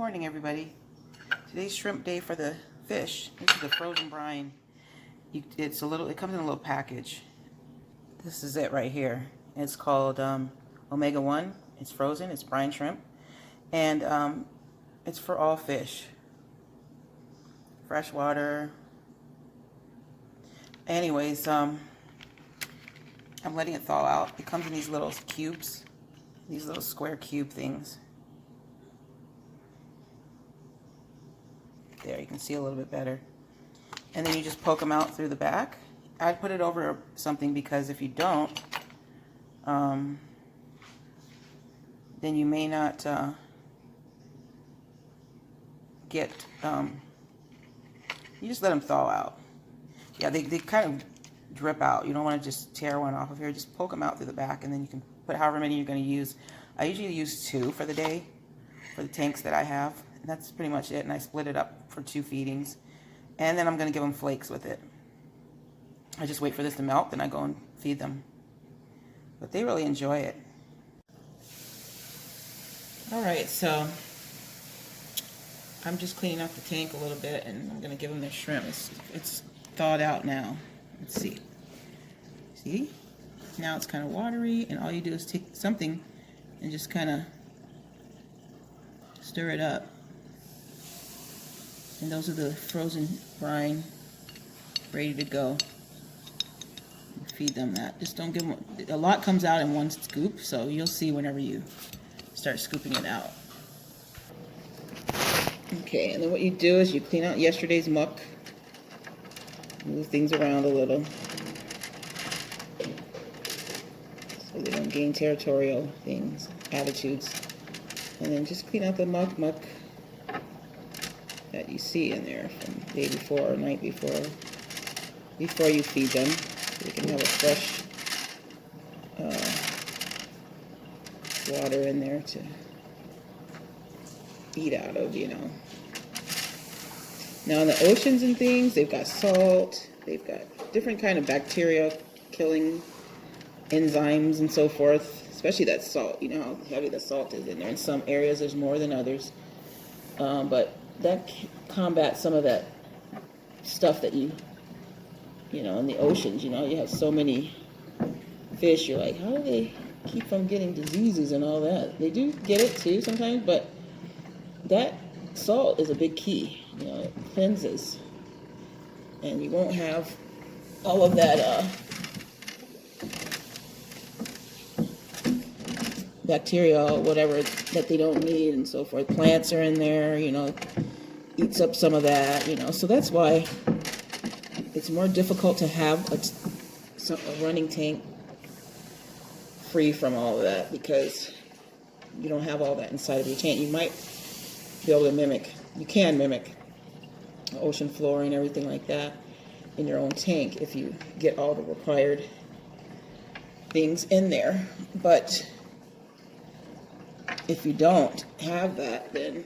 Morning, everybody. Today's shrimp day for the fish. This is the frozen brine. It comes in a little package. This is it right here. It's called Omega-1. It's frozen. It's brine shrimp, and it's for all fish. Freshwater. Anyways, I'm letting it thaw out. It comes in these little cubes, these little square cube things. There, you can see a little bit better. And then you just poke them out through the back. I'd put it over something because if you don't, then you may not get, you just let them thaw out. Yeah, they kind of drip out. You don't want to just tear one off of here. Just poke them out through the back, and then you can put however many you're going to use. I usually use 2 for the day, for the tanks that I have. And that's pretty much it, and I split it up for 2 feedings. And then I'm going to give them flakes with it. I just wait for this to melt, then I go and feed them. But they really enjoy it. Alright, so I'm just cleaning out the tank a little bit, and I'm going to give them their shrimp. It's thawed out now. Let's see. See? Now it's kind of watery, and all you do is take something and just kind of stir it up. And those are the frozen brine ready to go. Feed them that. Just don't give them, a lot comes out in one scoop, so you'll see whenever you start scooping it out. Okay, and then what you do is you clean out yesterday's muck. Move things around a little so they don't gain territorial attitudes. And then just clean out the muck that you see in there from the day before or night before you feed them, so you can have a fresh water in there to eat out of, you know. Now in the oceans and things, they've got salt, they've got different kind of bacteria killing enzymes and so forth, especially that salt. You know how heavy the salt is in there. In some areas there's more than others, but that combats some of that stuff that you know, in the oceans. You know, you have so many fish, you're like, how do they keep from getting diseases and all that? They do get it too sometimes, but that salt is a big key. You know, it cleanses, and you won't have all of that bacteria or whatever that they don't need and so forth. Plants are in there, you know, eats up some of that, you know. So that's why it's more difficult to have a running tank free from all of that, because you don't have all that inside of your tank. You might be able to mimic, you can mimic ocean floor and everything like that in your own tank if you get all the required things in there. But if you don't have that, then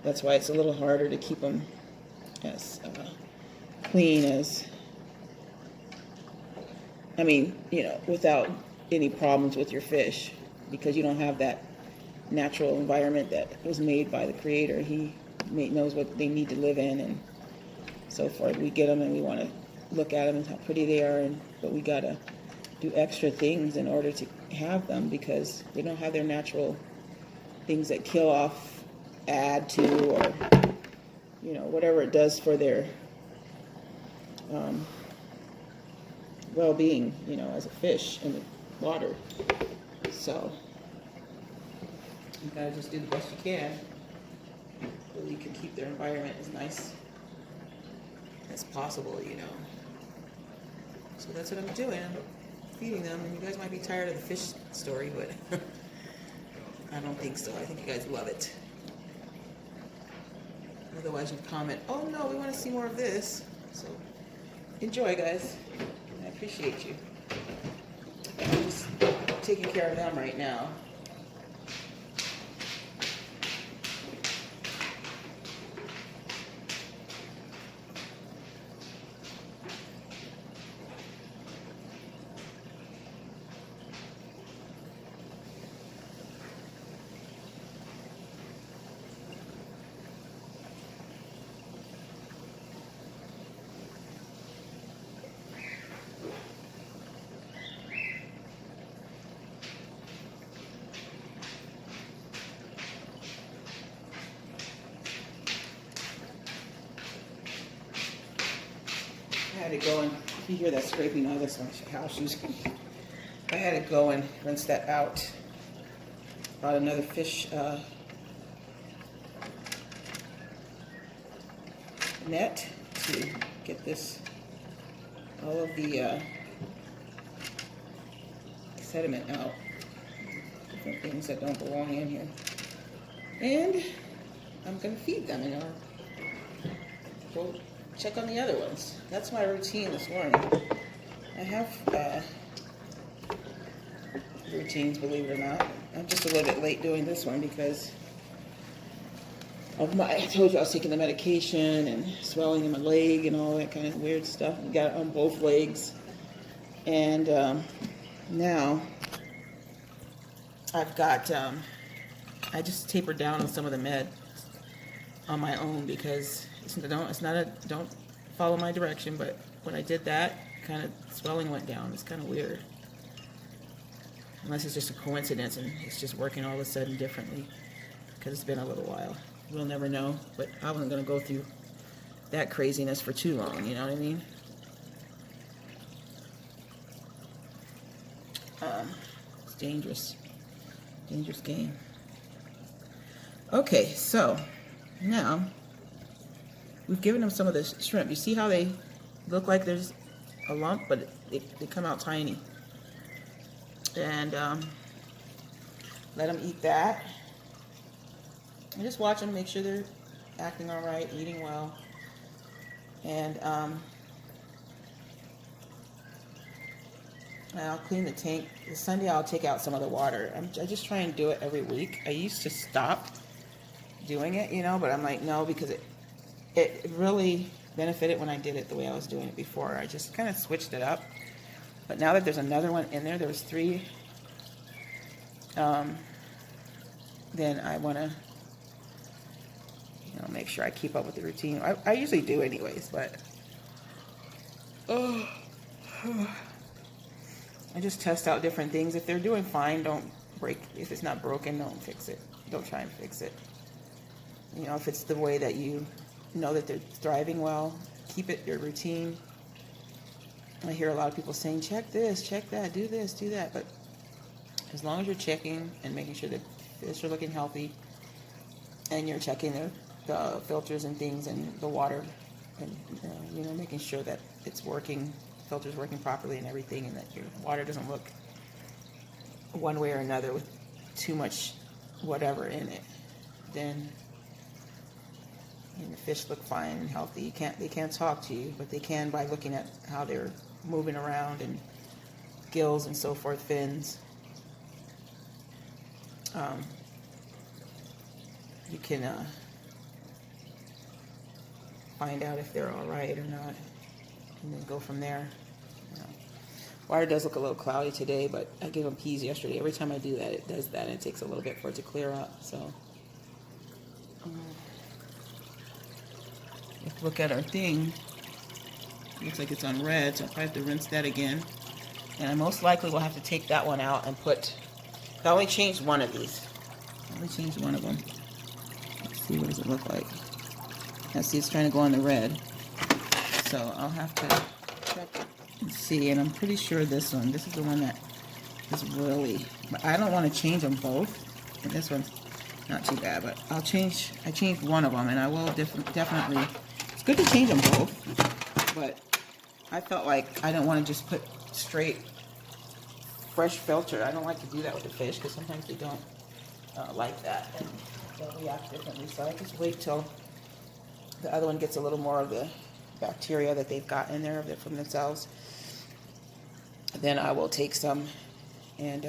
that's why it's a little harder to keep them as clean as, I mean, you know, without any problems with your fish, because you don't have that natural environment that was made by the Creator. He knows what they need to live in and so forth. We get them and we want to look at them and how pretty they are, but we got to do extra things in order to have them, because they don't have their natural things that kill off, add to, or, you know, whatever it does for their well-being, you know, as a fish in the water. So you gotta just do the best you can so you can keep their environment as nice as possible, you know. So that's what I'm doing. I'm feeding them, and you guys might be tired of the fish story, but I don't think so. I think you guys love it. Otherwise you'd comment, oh no, we want to see more of this. So enjoy, guys. I appreciate you. I'm just taking care of them right now. had to go and, if you hear that scraping, oh, that's my house shoes. I had to go and rinse that out. Bought another fish net to get this, all of the sediment out. Different things that don't belong in here. And I'm gonna feed them, and I'll go check on the other ones. That's my routine this morning. I have routines, believe it or not. I'm just a little bit late doing this one because of I told you I was taking the medication and swelling in my leg and all that kind of weird stuff. I got it on both legs. And now I've got, I just tapered down on some of the med on my own because don't follow my direction, but when I did that, kind of swelling went down. It's kind of weird. Unless it's just a coincidence and it's just working all of a sudden differently because it's been a little while. We'll never know, but I wasn't going to go through that craziness for too long, you know what I mean? It's dangerous. Dangerous game. Okay, so now we've given them some of the shrimp. You see how they look like there's a lump, but they come out tiny. And let them eat that. And just watch them, make sure they're acting all right, eating well. And I'll clean the tank. This Sunday I'll take out some of the water. I just try and do it every week. I used to stop doing it, you know, but I'm like, no, because it really benefited when I did it the way I was doing it before. I just kind of switched it up. But now that there's another one in there, there was 3, then I want to, you know, make sure I keep up with the routine. I usually do anyways, but I just test out different things. If they're doing fine, don't break. If it's not broken, don't fix it. Don't try and fix it. You know, if it's the way that you know that they're thriving well, keep it your routine. I hear a lot of people saying, check this, check that, do this, do that. But as long as you're checking and making sure that fish are looking healthy and you're checking the filters and things and the water and, you know, making sure that it's working, filters working properly and everything, and that your water doesn't look one way or another with too much whatever in it, then the fish look fine and healthy. They can't talk to you, but they can by looking at how they're moving around and gills and so forth, fins. You can find out if they're all right or not, and then go from there. You know, water does look a little cloudy today, but I gave them peas yesterday. Every time I do that, it does that, and it takes a little bit for it to clear up. So, let's look at our thing. Looks like it's on red, so I'll probably have to rinse that again. And I most likely will have to take that one out and put. I only changed one of these. I only changed one of them. Let's see, what does it look like? Now see, it's trying to go on the red. So I'll have to check and see. And I'm pretty sure this is the one that is really, but I don't want to change them both. And this one's not too bad, but I changed one of them, and I will definitely, it's good to change them both, but I felt like I don't want to just put straight fresh filter. I don't like to do that with the fish because sometimes they don't like that and they'll react differently. So I just wait till the other one gets a little more of the bacteria that they've got in there from themselves. Then I will take some and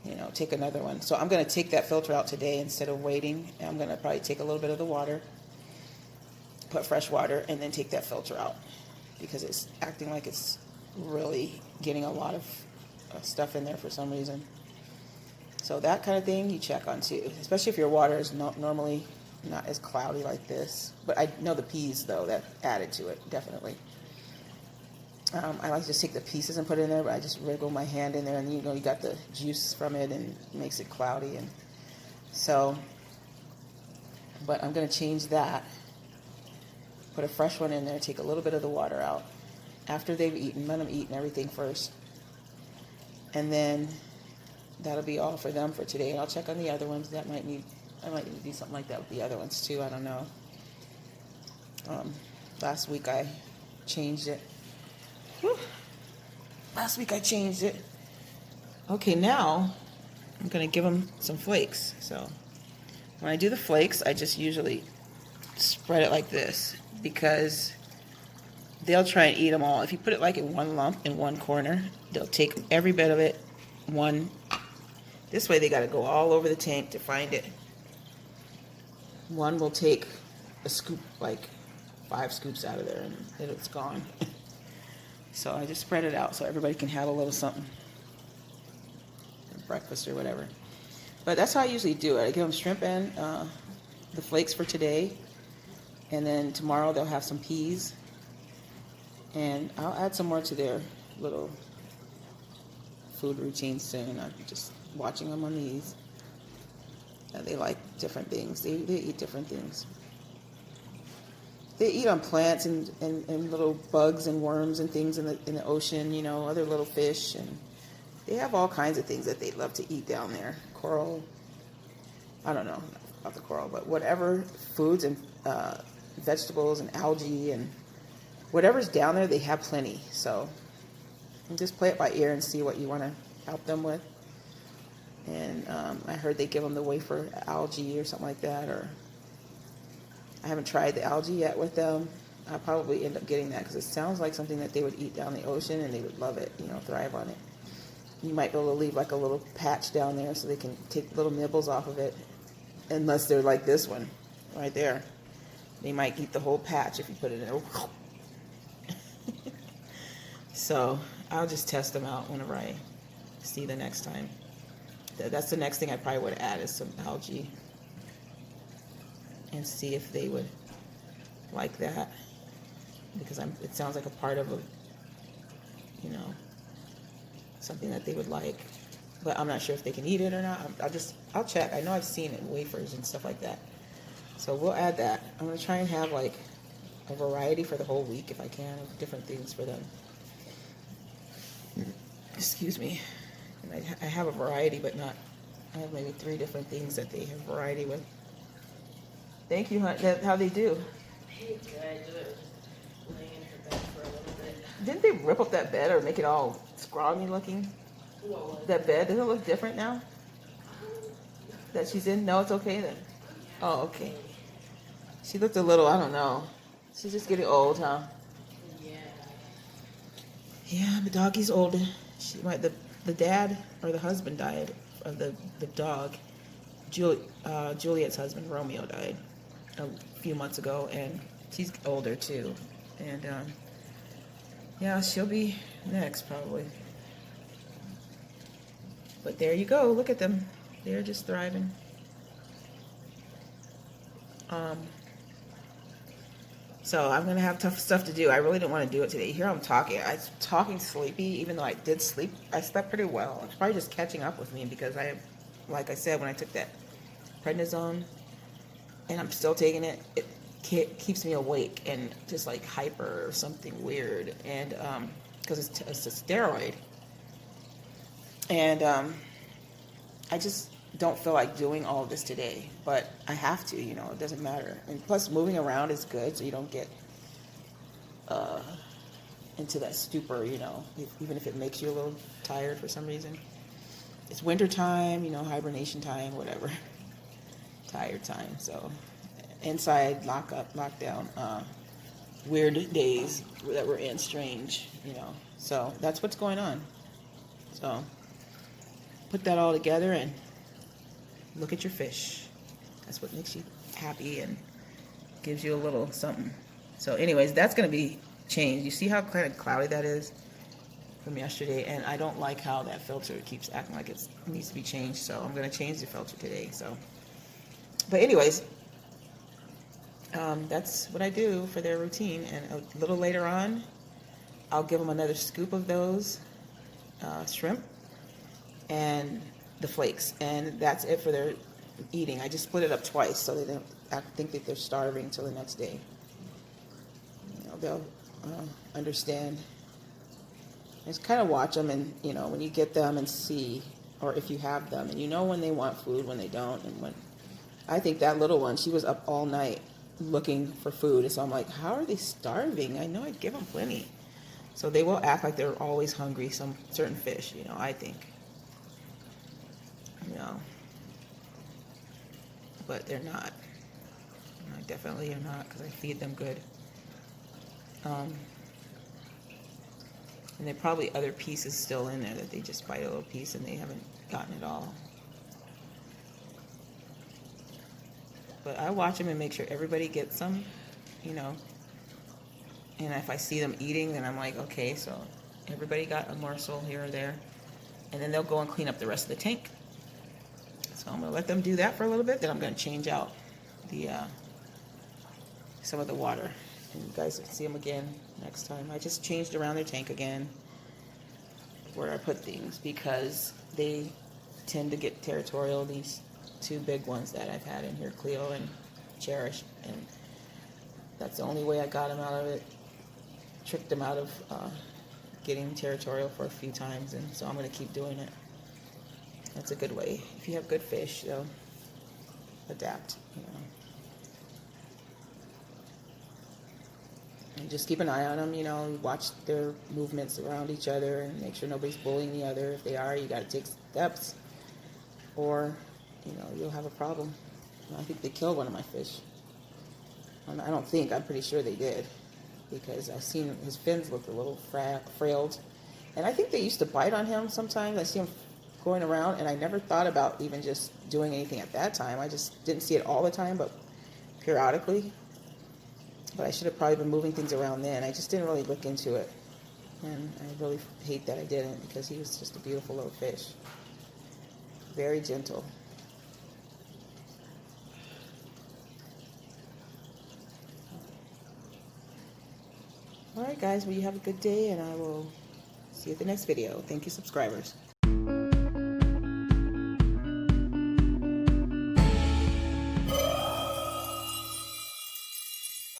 you know, take another one. So I'm going to take that filter out today instead of waiting. I'm going to probably take a little bit of the water, put fresh water, and then take that filter out because it's acting like it's really getting a lot of stuff in there for some reason. So that kind of thing you check on too, especially if your water is normally not as cloudy like this. But I know the peas, though, that added to it, definitely. I like to just take the pieces and put it in there, but I just wriggle my hand in there, and you know, you got the juice from it, and it makes it cloudy. And so, but I'm going to change that put a fresh one in there, take a little bit of the water out after they've eaten. Let them eat and everything first, and then that'll be all for them for today. And I'll check on the other ones. I might need to do something like that with the other ones too. I don't know. Last week I changed it. Whew. Last week I changed it. Okay, now I'm gonna give them some flakes. So when I do the flakes, I just usually spread it like this, because they'll try and eat them all. If you put it like in one lump in one corner, they'll take every bit of it. This way they got to go all over the tank to find it. One will take a scoop, like 5 scoops out of there, and it's gone. So I just spread it out so everybody can have a little something, breakfast or whatever. But that's how I usually do it. I give them shrimp and the flakes for today, and then tomorrow they'll have some peas, and I'll add some more to their little food routine soon. I'm just watching them on these. They like different things. They eat different things. They eat on plants and little bugs and worms and things in the ocean, you know, other little fish, and they have all kinds of things that they love to eat down there. Coral, I don't know about the coral, but whatever foods and vegetables and algae and whatever's down there, they have plenty. So you just play it by ear and see what you want to help them with. And I heard they give them the wafer algae or something like that, or I haven't tried the algae yet with them. I'll probably end up getting that because it sounds like something that they would eat down the ocean and they would love it, you know, thrive on it. You might be able to leave like a little patch down there so they can take little nibbles off of it, unless they're like this one right there. They might eat the whole patch if you put it in there. So I'll just test them out whenever I see the next time. That's the next thing I probably would add, is some algae, and see if they would like that, because it sounds like a part of you know, something that they would like, but I'm not sure if they can eat it or not. I'll check. I know I've seen it in wafers and stuff like that, so we'll add that. I'm gonna try and have like a variety for the whole week if I can, of different things for them. Excuse me. And I have a variety, but not. I have maybe 3 different things that they have variety with. Thank you, hon. That's how they do. Hey, good. I do it just laying in her bed for a little bit. Didn't they rip up that bed or make it all scrawny looking? What? That bed, doesn't it look different now that she's in? No, it's okay then. Oh, okay. She looked a little, I don't know. She's just getting old, huh? Yeah. Yeah, the doggy's older. The dad or the husband died of the dog. Juliet's husband, Romeo, died a few months ago, and she's older too. And yeah, she'll be next probably. But there you go. Look at them. They're just thriving. So I'm going to have tough stuff to do. I really didn't want to do it today. Here I'm talking. I'm talking sleepy, even though I did sleep. I slept pretty well. It's probably just catching up with me because like I said, when I took that prednisone, and I'm still taking it, it keeps me awake and just like hyper or something weird. And because it's a steroid. And I just don't feel like doing all of this today, but I have to, you know, it doesn't matter. And plus moving around is good, so you don't get into that stupor, you know, even if it makes you a little tired for some reason. It's winter time, you know, hibernation time, whatever. Tired time. So inside, lockdown, weird days that we're in, strange, you know. So that's what's going on. So put that all together and look at your fish. That's what makes you happy and gives you a little something. So anyways, that's going to be changed. You see how kind of cloudy that is from yesterday? And I don't like how that filter keeps acting like it needs to be changed. So I'm going to change the filter today. So, but anyways, that's what I do for their routine. And a little later on, I'll give them another scoop of those shrimp and the flakes, and that's it for their eating. I just split it up twice so they don't think that they're starving till the next day. they'll understand. Just kind of watch them, and when you get them and see, or if you have them, and when they want food, when they don't, and when. I think that little one, she was up all night looking for food, and so I'm like, how are they starving? I know I'd give them plenty. So they will act like they're always hungry. Some certain fish, I think, but they're not. I definitely am not, because I feed them good. And there are probably other pieces still in there that they just bite a little piece and they haven't gotten it all. But I watch them and make sure everybody gets some, And if I see them eating, then I'm like, okay, so everybody got a morsel here or there. And then they'll go and clean up the rest of the tank. So I'm going to let them do that for a little bit. Then I'm going to change out the some of the water. And you guys will see them again next time. I just changed around their tank again where I put things, because they tend to get territorial, these two big ones that I've had in here, Cleo and Cherish, and that's the only way I got them out of it, tricked them out of getting territorial for a few times, and so I'm going to keep doing it. That's a good way. If you have good fish, they'll adapt, And just keep an eye on them, watch their movements around each other and make sure nobody's bullying the other. If they are, you got to take steps, or, you'll have a problem. I think they killed one of my fish. I don't think, I'm pretty sure they did, because I've seen his fins look a little frailed. And I think they used to bite on him sometimes. I see him going around, and I never thought about even just doing anything at that time. I just didn't see it all the time, but periodically. But I should have probably been moving things around then. I just didn't really look into it. And I really hate that I didn't, because he was just a beautiful little fish. Very gentle. Alright guys, well, you have a good day, and I will see you at the next video. Thank you, subscribers.